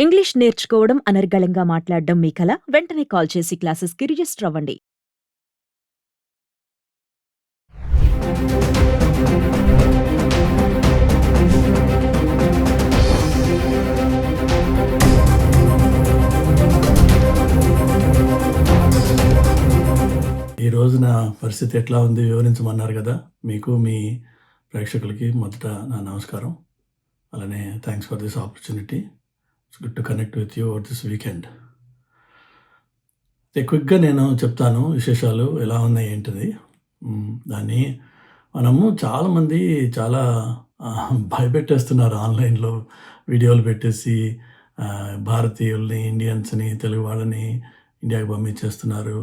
English నేర్చుకోవడం, అనర్గళంగా మాట్లాడడం మీ కల? వెంటనే కాల్ చేసి క్లాసెస్‌కి రిజిస్టర్ అవ్వండి. ఈ రోజున పరిస్థితి ఎట్లా ఉంది వివరించమన్నారు కదా! మీకు, మీ ప్రేక్షకులకి మొదట నా నమస్కారం. అలానే thanks for this opportunity. It's good to connect with you over this weekend. క్విక్‌గా నేను చెప్తాను విశేషాలు ఎలా ఉన్నాయి ఏంటిది. దాన్ని మనము చాలామంది చాలా భయపెట్టేస్తున్నారు ఆన్‌లైన్‌లో వీడియోలు పెట్టేసి భారతీయుల్ని, ఇండియన్స్‌ని, తెలుగు వాళ్ళని ఇండియాకి పంపించేస్తున్నారు.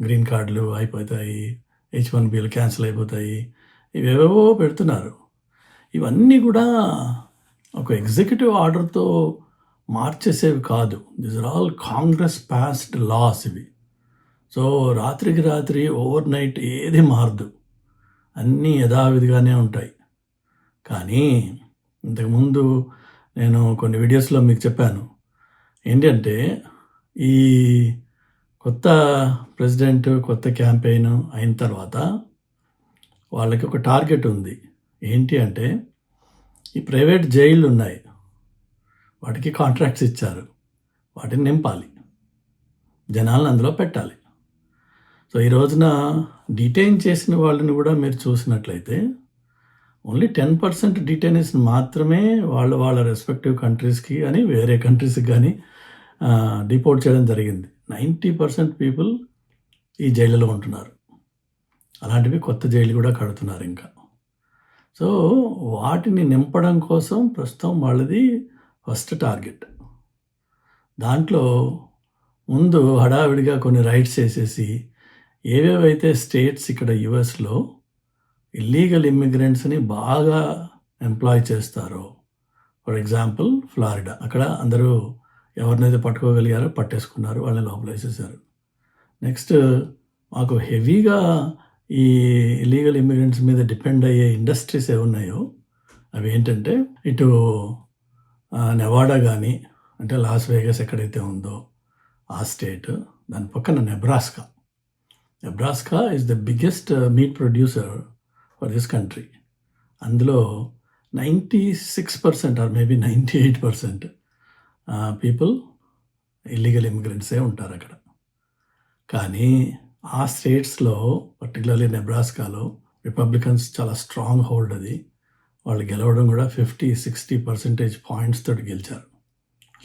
గ్రీన్ కార్డులు అయిపోతాయి, H1Bలు క్యాన్సిల్ అయిపోతాయి, ఇవేవేవో పెడుతున్నారు. ఇవన్నీ కూడా ఒక ఎగ్జిక్యూటివ్ ఆర్డర్తో మార్చేసేవి కాదు. These are all Congress passed laws ఇవి. సో రాత్రికి రాత్రి ఓవర్ నైట్ ఏది మారదు, అన్నీ యథావిధిగానే ఉంటాయి. కానీ ఇంతకుముందు నేను కొన్ని వీడియోస్లో మీకు చెప్పాను ఏంటంటే, ఈ కొత్త ప్రెసిడెంట్, కొత్త క్యాంపెయిన్ అయిన తర్వాత వాళ్ళకి ఒక టార్గెట్ ఉంది. ఏంటి అంటే, ఈ ప్రైవేట్ జైళ్ళు ఉన్నాయి, వాటికి కాంట్రాక్ట్స్ ఇచ్చారు, వాటిని నింపాలి, జనాలను అందులో పెట్టాలి. సో ఈ రోజున డిటైన్ చేసిన వాళ్ళని కూడా మీరు చూసినట్లయితే ఓన్లీ 10% డిటైనీస్ మాత్రమే వాళ్ళ రెస్పెక్టివ్ కంట్రీస్కి కానీ వేరే కంట్రీస్కి కానీ డిపోర్ట్ చేయడం జరిగింది. 90% పీపుల్ ఈ జైళ్ళలో ఉంటున్నారు. అలాంటివి కొత్త జైలు కూడా కడుతున్నారు ఇంకా. సో వాటిని నింపడం కోసం ప్రస్తుతం వాళ్ళది ఫస్ట్ టార్గెట్. దాంట్లో ముందు హడావిడిగా కొన్ని రైడ్స్ చేసేసి ఏవేవైతే స్టేట్స్ ఇక్కడ యుఎస్లో ఇల్లీగల్ ఇమ్మిగ్రెంట్స్ని బాగా ఎంప్లాయ్ చేస్తారో, ఫర్ ఎగ్జాంపుల్ ఫ్లారిడా, అక్కడ అందరూ ఎవరినైతే పట్టుకోగలిగారో పట్టేసుకున్నారు, వాళ్ళని లోపల వేసేసారు. నెక్స్ట్ మాకు హెవీగా ఈ ఇల్లీగల్ ఇమ్మిగ్రెంట్స్ మీద డిపెండ్ అయ్యే ఇండస్ట్రీస్ ఏమున్నాయో అవి ఏంటంటే, ఇటు నెవాడా కానీ, అంటే లాస్ వేగస్ ఎక్కడైతే ఉందో ఆ స్టేట్, దాని పక్కన Nebraska is the biggest meet producer for this country. అందులో 96% ఆర్ మేబీ 98% పీపుల్ ఇల్లీగల్ ఇమిగ్రెంట్సే ఉంటారు అక్కడ. కానీ ఆ స్టేట్స్లో, పర్టికులర్లీ నెబ్రాస్కాలో రిపబ్లికన్స్ చాలా స్ట్రాంగ్ హోల్డ్ అది. వాళ్ళు గెలవడం కూడా 50-60% పాయింట్స్ తోటి గెలిచారు.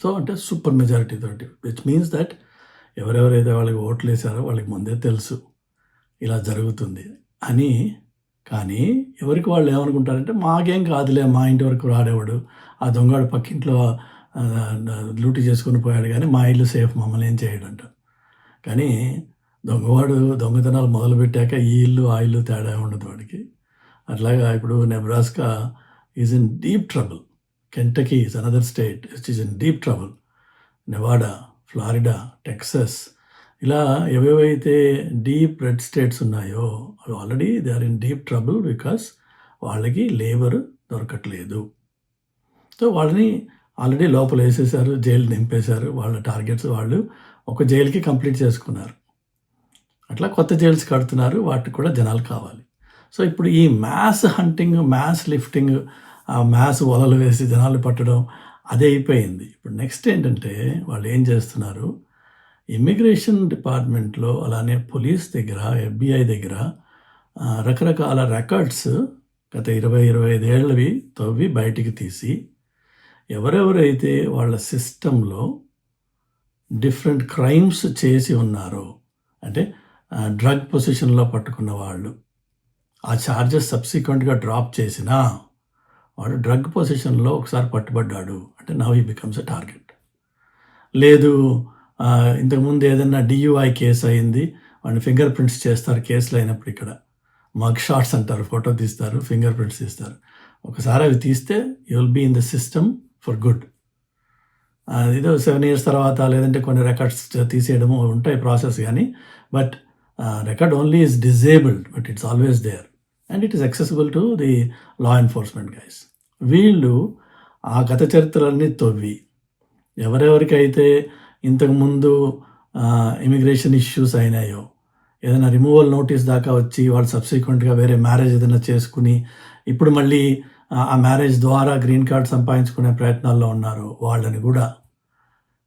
సో అంటే సూపర్ మెజారిటీ తోటి, విచ్ మీన్స్ దట్ ఎవరెవరైతే వాళ్ళకి ఓట్లు వేసారో వాళ్ళకి ముందే తెలుసు ఇలా జరుగుతుంది అని. కానీ ఎవరికి వాళ్ళు ఏమనుకుంటారంటే, మాకేం కాదులే, మా ఇంటి వరకు రాడేవాడు, ఆ దొంగడు పక్కింట్లో లూటీ చేసుకుని పోయాడు, కానీ మా ఇల్లు సేఫ్, మమ్మల్ని ఏం చేయడంట. కానీ దొంగవాడు దొంగతనాలు మొదలుపెట్టాక ఈ ఇల్లు ఆ ఇల్లు తేడా ఉండదు వాడికి. అట్లాగా ఇప్పుడు Nebraska is in deep trouble, Kentucky is another state which is in deep trouble, Nevada, Florida, Texas, ఇలా ఏవేవైతే డీప్ రెడ్ స్టేట్స్ ఉన్నాయో అవి already they are in deep trouble because వాళ్ళకి లేబర్ దొరకట్లేదు. సో వాళ్ళని ఆల్రెడీ లోపల వేసేసారు, జైలు నింపేశారు. వాళ్ళ టార్గెట్స్ వాళ్ళు ఒక జైలుకి కంప్లీట్ చేసుకున్నారు. అట్లా కొత్త జైల్స్ కడుతున్నారు, వాటికి కూడా జనాలు కావాలి. సో ఇప్పుడు ఈ మ్యాస్ హంటింగ్, మ్యాస్ లిఫ్టింగ్, ఆ మ్యాస్ వలలు వేసి జనాలు పట్టడం అదే అయిపోయింది. ఇప్పుడు నెక్స్ట్ ఏంటంటే, వాళ్ళు ఏం చేస్తున్నారు, ఇమ్మిగ్రేషన్ డిపార్ట్మెంట్లో అలానే పోలీస్ దగ్గర, FBI దగ్గర రకరకాల రికార్డ్స్ గత 20-25 ఏళ్ళవి తవ్వి బయటికి తీసి, ఎవరెవరైతే వాళ్ళ సిస్టంలో డిఫరెంట్ క్రైమ్స్ చేసి ఉన్నారో, అంటే డ్రగ్ పొజిషన్లో పట్టుకున్న వాళ్ళు, ఆ ఛార్జెస్ సబ్సిక్వెంట్గా డ్రాప్ చేసినా వాడు డ్రగ్ పొజిషన్లో ఒకసారి పట్టుబడ్డాడు అంటే now he becomes a target. లేదు, ఇంతకుముందు ఏదైనా DUI కేసు అయింది, వాడిని ఫింగర్ ప్రింట్స్ చేస్తారు కేసులు అయినప్పుడు. ఇక్కడ మగ్ షాట్స్ అంటారు, ఫోటో తీస్తారు, ఫింగర్ ప్రింట్స్ తీస్తారు. ఒకసారి అవి తీస్తే you will be in the system for good. ఏదో 7 years తర్వాత లేదంటే కొన్ని రికార్డ్స్ తీసేయడము ఉంటాయి ప్రాసెస్, కానీ but record only is disabled, but it's always there and it is accessible to the law enforcement guys. వీళ్ళు ఆ గత చరిత్రలన్నీ తవ్వి ఎవరెవరికైతే ఇంతకుముందు ఇమిగ్రేషన్ ఇష్యూస్ అయినాయో, ఏదైనా రిమూవల్ నోటీస్ దాకా వచ్చి వాళ్ళు సబ్సిక్వెంట్గా వేరే మ్యారేజ్ ఏదైనా చేసుకుని ఇప్పుడు మళ్ళీ ఆ మ్యారేజ్ ద్వారా గ్రీన్ కార్డ్ సంపాదించుకునే ప్రయత్నాల్లో ఉన్నారు, వాళ్ళని కూడా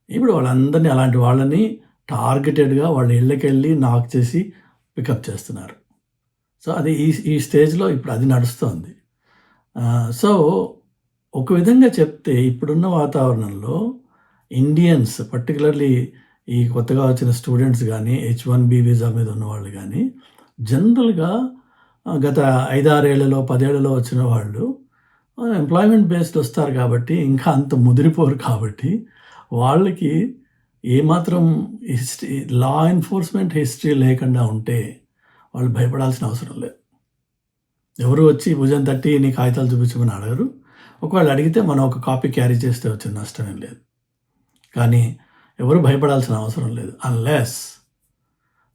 ఇప్పుడు వాళ్ళందరినీ అలాంటి వాళ్ళని టార్గెటెడ్గా వాళ్ళ ఇళ్ళకెళ్ళి నాక్ చేసి పికప్ చేస్తున్నారు. సో అది ఈ స్టేజ్లో ఇప్పుడు అది నడుస్తోంది. సో ఒక విధంగా చెప్తే ఇప్పుడున్న వాతావరణంలో ఇండియన్స్ పర్టికులర్లీ ఈ కొత్తగా వచ్చిన స్టూడెంట్స్ కానీ H1B వీసా మీద ఉన్నవాళ్ళు కానీ జనరల్గా గత 5-6 ఏళ్లలో 10 ఏళ్లలో వచ్చిన వాళ్ళు ఎంప్లాయ్మెంట్ బేస్డ్ వస్తారు కాబట్టి ఇంకా అంత ముదిరిపోరు కాబట్టి వాళ్ళకి ఏమాత్రం లా ఎన్ఫోర్స్మెంట్ హిస్టరీ లేకుండా ఉంటే వాళ్ళు భయపడాల్సిన అవసరం లేదు. ఎవరు వచ్చి భుజం తట్టి నీ కాగితాలు చూపించమని అడగరు. ఒకవేళ అడిగితే మనం ఒక కాపీ క్యారీ చేస్తే వచ్చిన నష్టమేం లేదు. కానీ ఎవరు భయపడాల్సిన అవసరం లేదు. అన్లెస్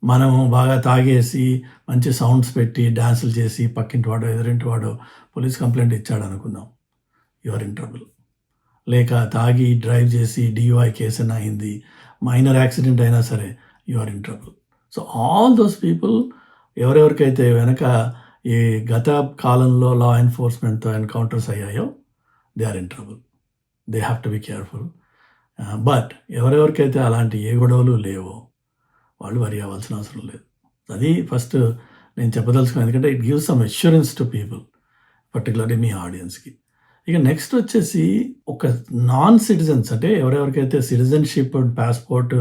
మనము బాగా తాగేసి మంచి సౌండ్స్ పెట్టి డ్యాన్సులు చేసి పక్కింటి వాడో ఎదురింటి వాడో పోలీస్ కంప్లైంట్ ఇచ్చాడు అనుకుందాం, యు ఆర్ ఇన్ ట్రబుల్. లేక తాగి డ్రైవ్ చేసి DUI కేసు అయినా అయింది, మైనర్ యాక్సిడెంట్ అయినా సరే you are in trouble. So all those people ఎవరెవరికైతే వెనక ఈ గత కాలంలో లా ఎన్ఫోర్స్మెంట్తో ఎన్కౌంటర్స్ అయ్యాయో they are in trouble. They have to be careful. But ఎవరెవరికైతే అలాంటి ఏ గొడవలు లేవో వాళ్ళు వరి అవ్వాల్సిన అవసరం లేదు. అది ఫస్ట్ నేను చెప్పదలుచుకున్నాను, ఎందుకంటే it gives some assurance to people, particularly మీ ఆడియన్స్కి. ఇక నెక్స్ట్ వచ్చేసి ఒక నాన్ సిటిజన్స్ అంటే ఎవరెవరికైతే సిటిజన్షిప్ పాస్పోర్ట్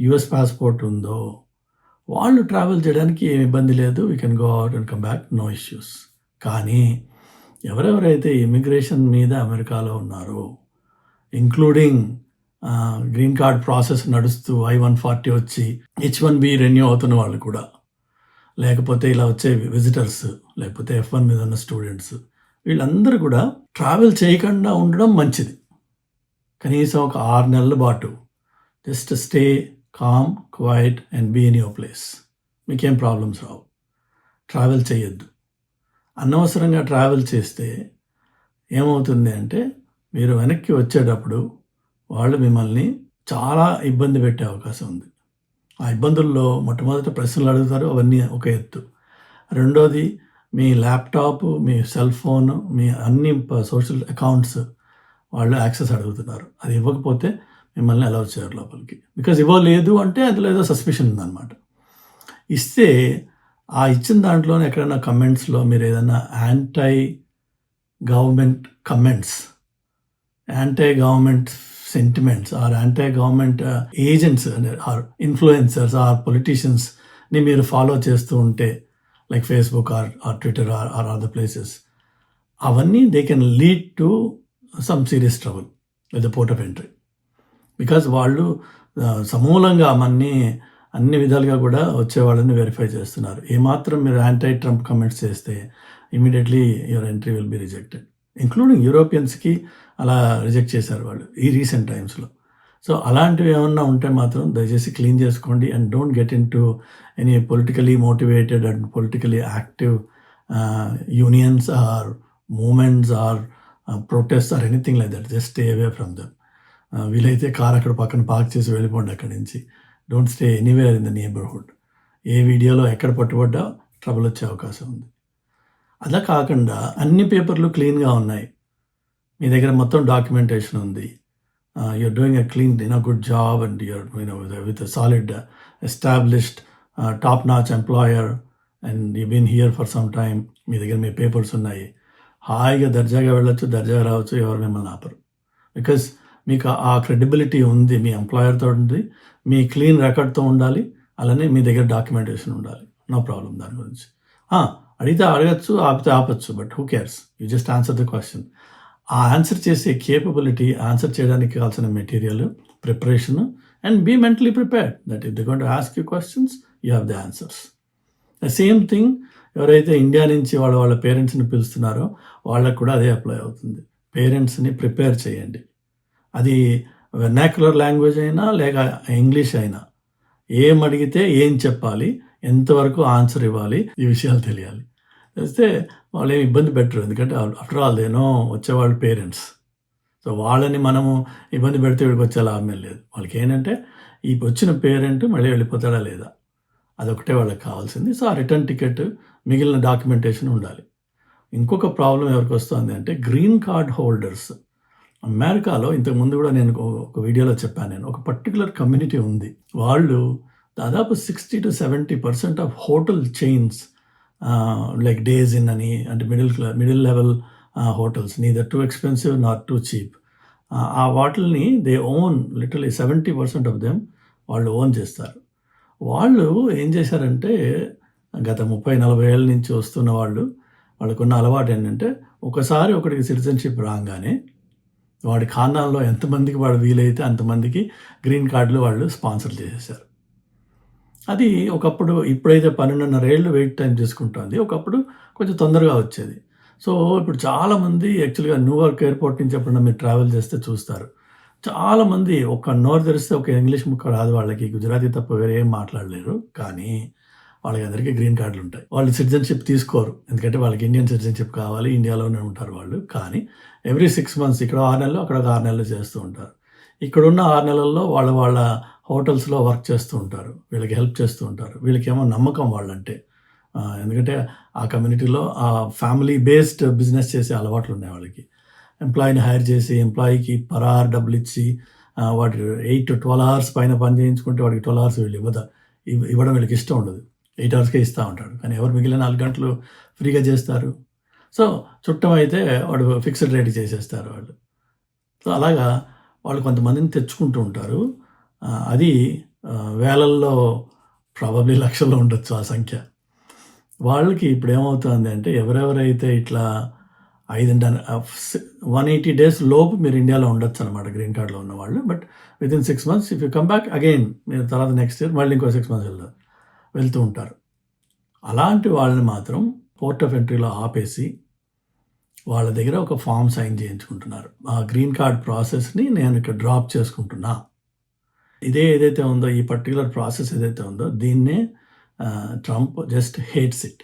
US పాస్పోర్ట్ ఉందో వాళ్ళు ట్రావెల్ చేయడానికి ఏమి ఇబ్బంది లేదు. We can go out and come back, no issues. కానీ ఎవరెవరైతే ఇమిగ్రేషన్ మీద అమెరికాలో ఉన్నారో, ఇంక్లూడింగ్ గ్రీన్ కార్డ్ ప్రాసెస్ నడుస్తూ I-140 వచ్చి H1B రెన్యూ అవుతున్న వాళ్ళు కూడా, లేకపోతే ఇలా వచ్చే విజిటర్స్, లేకపోతే F1 మీద ఉన్న స్టూడెంట్స్, వీళ్ళందరూ కూడా ట్రావెల్ చేయకుండా ఉండడం మంచిది. కనీసం ఒక 6 నెలల పాటు just stay calm, quiet and be in your place. మీకేం ప్రాబ్లమ్స్ రావు. ట్రావెల్ చేయొద్దు. అనవసరంగా ట్రావెల్ చేస్తే ఏమవుతుంది అంటే మీరు వెనక్కి వచ్చేటప్పుడు వాళ్ళు మిమ్మల్ని చాలా ఇబ్బంది పెట్టే అవకాశం ఉంది. ఆ ఇబ్బందుల్లో మొట్టమొదట ప్రశ్నలు అడుగుతారు, అవన్నీ ఒక ఎత్తు. రెండోది మీ ల్యాప్టాప్, మీ సెల్ ఫోన్, మీ అన్ని సోషల్ అకౌంట్స్ వాళ్ళు యాక్సెస్ అడుగుతున్నారు. అది ఇవ్వకపోతే మిమ్మల్ని అలౌ చేయరు లోపలికి. బికాజ్ ఇవ్వలేదు అంటే అందులో ఏదో సస్పిషన్ ఉందన్నమాట. ఇస్తే ఆ ఇచ్చిన దాంట్లోనే ఎక్కడైనా కమెంట్స్లో మీరు ఏదైనా anti government comments, anti government sentiments or anti government agents or influencers or పొలిటీషియన్స్ని మీరు ఫాలో చేస్తూ ఉంటే, like Facebook or Twitter or other places, అవన్నీ they can lead to some serious trouble with the port of entry. Because వాళ్ళు సమూలంగా అన్ని విధాలుగా కూడా వచ్చేవాళ్ళని వెరిఫై చేస్తున్నారు. ఏమాత్రం మీరు యాంటీ ట్రంప్ కమెంట్స్ చేస్తే immediately your entry will be rejected. Including యూరోపియన్స్కి అలా రిజెక్ట్ చేశారు వాళ్ళు ఈ రీసెంట్ టైమ్స్లో. సో అలాంటివి ఏమన్నా ఉంటే మాత్రం దయచేసి క్లీన్ చేసుకోండి and don't get into any politically motivated and politically active unions or movements or protest or anything like that. Just stay away from them. వీలైతే కార్ అక్కడ పక్కన పార్క్ చేసి వెళ్ళిపోండి అక్కడి నుంచి. Don't stay anywhere in the neighbourhood. ఏ వీడియోలో ఎక్కడ పట్టుబడ్డా ట్రబుల్ వచ్చే అవకాశం ఉంది. అలా కాకుండా అన్ని పేపర్లు క్లీన్గా ఉన్నాయి, మీ దగ్గర మొత్తం డాక్యుమెంటేషన్ ఉంది, you're doing a clean good job and you're with solid established top notch employer and you been here for some time, మీ దగ్గర మీ పేపర్స్ ఉన్నాయి, హాయిగా దర్జాగా వెళ్ళొచ్చు, దర్జాగా రావచ్చు, ఎవరు మిమ్మల్ని ఆపరు. బికాజ్ మీకు ఆ క్రెడిబిలిటీ ఉంది, మీ ఎంప్లాయర్తో ఉంది, మీ క్లీన్ రికార్డ్తో ఉండాలి, అలానే మీ దగ్గర డాక్యుమెంటేషన్ ఉండాలి. నో ప్రాబ్లం దాని గురించి. అడిగితే అడగచ్చు, ఆపితే ఆపచ్చు, but who cares, you just answer the question. ఆ ఆన్సర్ చేసే కేపబిలిటీ, ఆన్సర్ చేయడానికి కావాల్సిన material, preparation and be mentally prepared that if they going to ask you questions you have the answers. The same thing ఎవరైతే India నుంచి వాళ్ళ పేరెంట్స్ని పిలుస్తున్నారో వాళ్ళకు కూడా అదే అప్లై అవుతుంది. పేరెంట్స్ని ప్రిపేర్ చేయండి. అది వెర్నాక్యులర్ లాంగ్వేజ్ అయినా లేక ఇంగ్లీష్ అయినా, ఏం అడిగితే ఏం చెప్పాలి, ఎంతవరకు ఆన్సర్ ఇవ్వాలి, ఈ విషయాలు తెలియాలి. తెలిస్తే వాళ్ళు ఏమి ఇబ్బంది పెట్టరు. ఎందుకంటే ఆఫ్టర్ ఆల్ దేనో వచ్చేవాళ్ళు పేరెంట్స్. సో వాళ్ళని మనము ఇబ్బంది పెడితే వీడికి వచ్చే లాభమే లేదు. వాళ్ళకి ఏంటంటే ఈ వచ్చిన పేరెంట్ మళ్ళీ వెళ్ళిపోతాడా లేదా అదొకటే వాళ్ళకి కావాల్సింది. సో ఆ రిటర్న్ టికెట్ మిగిలిన డాక్యుమెంటేషన్ ఉండాలి. ఇంకొక ప్రాబ్లం ఎవరికి వస్తుంది అంటే గ్రీన్ కార్డ్ హోల్డర్స్. అమెరికాలో ఇంతకుముందు కూడా నేను ఒక వీడియోలో చెప్పాను, నేను ఒక పర్టికులర్ కమ్యూనిటీ ఉంది. వాళ్ళు దాదాపు 60-70% of hotel chains like days in అని, అంటే middle level hotels, neither too expensive not two cheap, ఆ వాటిల్ని they own, literally 70% of them వాళ్ళు ఓన్ చేస్తారు. వాళ్ళు ఏం చేశారంటే గత 30-40 ఏళ్ళ నుంచి వస్తున్న వాళ్ళకున్న అలవాటు ఏంటంటే ఒకసారి ఒకటికి సిటిజన్షిప్ రాగానే వాడి ఖాతాల్లో ఎంతమందికి వాడు వీలైతే అంతమందికి గ్రీన్ కార్డులు వాళ్ళు స్పాన్సర్ చేసేసారు. అది ఒకప్పుడు, ఇప్పుడైతే 12.5 ఏళ్ళు వెయిట్ టైం తీసుకుంటుంది, ఒకప్పుడు కొంచెం తొందరగా వచ్చేది. సో ఇప్పుడు చాలామంది యాక్చువల్గా న్యూయార్క్ ఎయిర్పోర్ట్ నుంచి ఎప్పుడన్నా మీరు ట్రావెల్ చేస్తే చూస్తారు, చాలామంది ఒక నోరు తెరిస్తే ఒక ఇంగ్లీష్ ముక్క రాదు వాళ్ళకి, గుజరాతీ తప్ప వేరే ఏం మాట్లాడలేరు, కానీ వాళ్ళకి అందరికీ గ్రీన్ కార్డులు ఉంటాయి. వాళ్ళు సిటిజన్షిప్ తీసుకోరు, ఎందుకంటే వాళ్ళకి ఇండియన్ సిటిజన్షిప్ కావాలి, ఇండియాలోనే ఉంటారు వాళ్ళు. కానీ ఎవ్రీ 6 months ఇక్కడ 6 నెలలు అక్కడ 6 నెలలు చేస్తూ ఉంటారు. ఇక్కడున్న 6 నెలల్లో వాళ్ళ హోటల్స్లో వర్క్ చేస్తూ ఉంటారు, వీళ్ళకి హెల్ప్ చేస్తూ ఉంటారు. వీళ్ళకేమో నమ్మకం వాళ్ళంటే, ఎందుకంటే ఆ కమ్యూనిటీలో ఆ ఫ్యామిలీ బేస్డ్ బిజినెస్ చేసే అలవాట్లు ఉన్నాయి వాళ్ళకి. ఎంప్లాయీని హైర్ చేసి ఎంప్లాయీకి పర్ అవర్ డబ్బులు ఇచ్చి వాటి 8 to 12 hours పైన పని చేయించుకుంటే వాడికి 12 hours వీళ్ళు ఇవ్వడం వీళ్ళకి ఇష్టం ఉండదు, 8 hours ఇస్తూ ఉంటాడు. కానీ ఎవరు మిగిలిన 4 గంటలు ఫ్రీగా చేస్తారు? సో చుట్టం అయితే వాడు ఫిక్స్డ్ రేట్ చేసేస్తారు వాళ్ళు. సో అలాగా వాళ్ళు కొంతమందిని తెచ్చుకుంటూ ఉంటారు. అది వేలల్లో, ప్రాబబ్లీ లక్షల్లో ఉండొచ్చు ఆ సంఖ్య. వాళ్ళకి ఇప్పుడు ఏమవుతుంది అంటే ఎవరెవరైతే ఇట్లా 180 days లోపు మీరు ఇండియాలో ఉండొచ్చు అనమాట గ్రీన్ కార్డులో ఉన్నవాళ్ళు. But within 6 months if you come back again, మీరు తర్వాత నెక్స్ట్ ఇయర్ మళ్ళీ ఇంకో 6 months వెళ్తూ ఉంటారు. అలాంటి వాళ్ళని మాత్రం పోర్ట్ ఆఫ్ ఎంట్రీలో ఆపేసి వాళ్ళ దగ్గర ఒక ఫామ్ సైన్ చేయించుకుంటున్నారు. ఆ గ్రీన్ కార్డ్ ప్రాసెస్ని నేను ఇక్కడ డ్రాప్ చేసుకుంటున్నా. ఏదైతే ఉందో, ఈ పర్టికులర్ ప్రాసెస్ ఏదైతే ఉందో, దీన్నే Trump just hates it.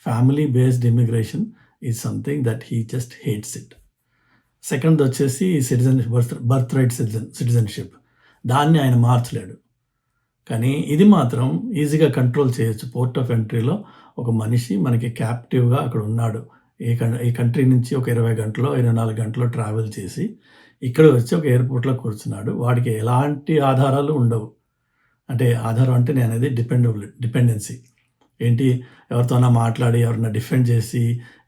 Family based immigration is something that he just hates it. Second వచ్చేసి బర్త్ రైట్ సిటిజన్షిప్, దాన్ని ఆయన మార్చలేడు. కానీ ఇది మాత్రం ఈజీగా కంట్రోల్ చేయొచ్చు. పోర్ట్ ఆఫ్ ఎంట్రీలో ఒక మనిషి మనకి క్యాప్టివ్గా అక్కడ ఉన్నాడు, ఈ కంట్రీ నుంచి ఒక 20 గంటలో 24 గంటలో ట్రావెల్ చేసి ఇక్కడ వచ్చి ఒక ఎయిర్పోర్ట్లో కూర్చున్నాడు, వాడికి ఎలాంటి ఆధారాలు ఉండవు. అంటే ఆధారం అంటే నేను అనేది డిపెండెన్సీ ఏంటి, ఎవరితోనా మాట్లాడి ఎవరైనా డిఫెండ్ చేసి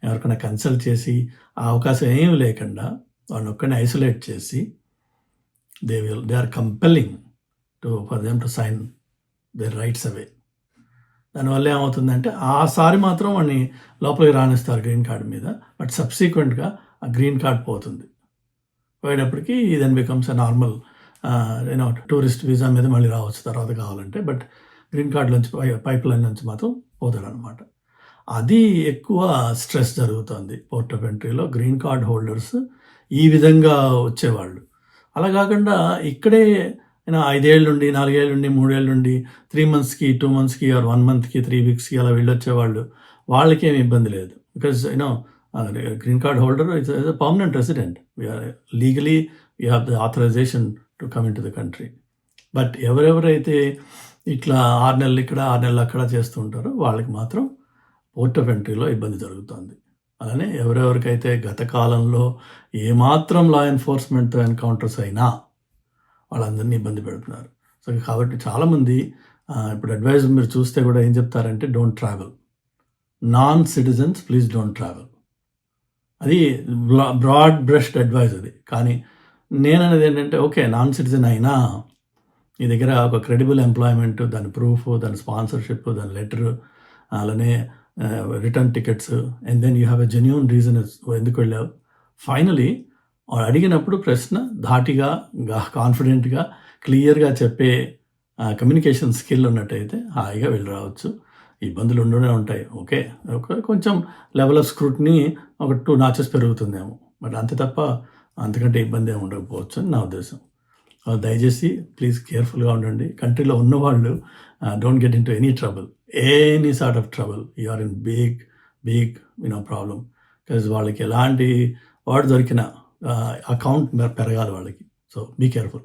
ఎవరికైనా కన్సల్ట్ చేసి ఆ అవకాశం ఏమి లేకుండా వాళ్ళని ఒక్కడిని ఐసోలేట్ చేసి they are compelling for them to sign their rights away. దానివల్ల ఏమవుతుందంటే ఆసారి మాత్రం వాడిని లోపలికి రానిస్తారు గ్రీన్ కార్డ్ మీద, బట్ సబ్సిక్వెంట్గా ఆ గ్రీన్ కార్డ్ పోతుంది. పోయేటప్పటికి then becomes a normal tourist visa మీద మళ్ళీ రావచ్చు తర్వాత కావాలంటే, బట్ గ్రీన్ కార్డ్ నుంచి పైప్ లైన్ నుంచి మాత్రం పోతాడు అనమాట. అది ఎక్కువ స్ట్రెస్ జరుగుతుంది పోర్ట్ ఆఫ్ ఎంట్రీలో. గ్రీన్ కార్డ్ హోల్డర్స్ ఈ విధంగా వచ్చేవాళ్ళు. అలా కాకుండా ఇక్కడే 5 ఏళ్ళ నుండి 4 ఏళ్ళ నుండి 3 ఏళ్ళ నుండి 3 monthsకి 2 monthsకి ఆర్ 1 monthకి 3 weeksకి అలా వెళ్ళొచ్చేవాళ్ళు, వాళ్ళకి ఏమి ఇబ్బంది లేదు. Because green card holder is a permanent resident, legally you have the authorisation to come into the country. But ఎవరెవరైతే ఇట్లా 6 నెలలు ఇక్కడ 6 నెలలు అక్కడ చేస్తూ ఉంటారో వాళ్ళకి మాత్రం పోర్ట్ ఆఫ్ ఎంట్రీలో ఇబ్బంది జరుగుతుంది. అలానే ఎవరెవరికైతే గత కాలంలో ఏమాత్రం లా ఎన్ఫోర్స్మెంట్తో ఎన్కౌంటర్స్ అయినా వాళ్ళందరినీ ఇబ్బంది పెడుతున్నారు. సో కాబట్టి చాలామంది ఇప్పుడు అడ్వైజ్ మీరు చూస్తే కూడా ఏం చెప్తారంటే don't travel, non citizens please don't travel. అది బ్రాడ్ బ్రష్డ్ అడ్వైజ్ అది. కానీ నేను అనేది ఏంటంటే ఓకే, నాన్ సిటిజన్ అయినా నీ దగ్గర ఒక క్రెడిబుల్ ఎంప్లాయ్మెంట్, దాని ప్రూఫ్, దాని స్పాన్సర్షిప్, దాని లెటర్, అలానే return tickets, and then you have a genuine reason ఎందుకు వెళ్ళావు. ఫైనలీ అడిగినప్పుడు ప్రశ్న ధాటిగా, కాన్ఫిడెంట్గా, క్లియర్గా చెప్పే కమ్యూనికేషన్ స్కిల్ ఉన్నట్టయితే హాయిగా వెళ్ళి రావచ్చు. ఇబ్బందులు ఉండనే ఉంటాయి, ఓకే, కొంచెం లెవెల్ ఆఫ్ స్క్రూట్ని ఒక 2 notches పెరుగుతుందేమో, బట్ అంతే తప్ప అంతకంటే ఇబ్బంది ఏమి ఉండకపోవచ్చు అని నా ఉద్దేశం. దయచేసి ప్లీజ్ కేర్ఫుల్గా ఉండండి. కంట్రీలో ఉన్నవాళ్ళు don't get into any trouble, any sort of trouble. You are in big problem. Because వాళ్ళకి ఎలాంటి వాడు దొరికినా అకౌంట్ పెరగాలి వాళ్ళకి. So be careful.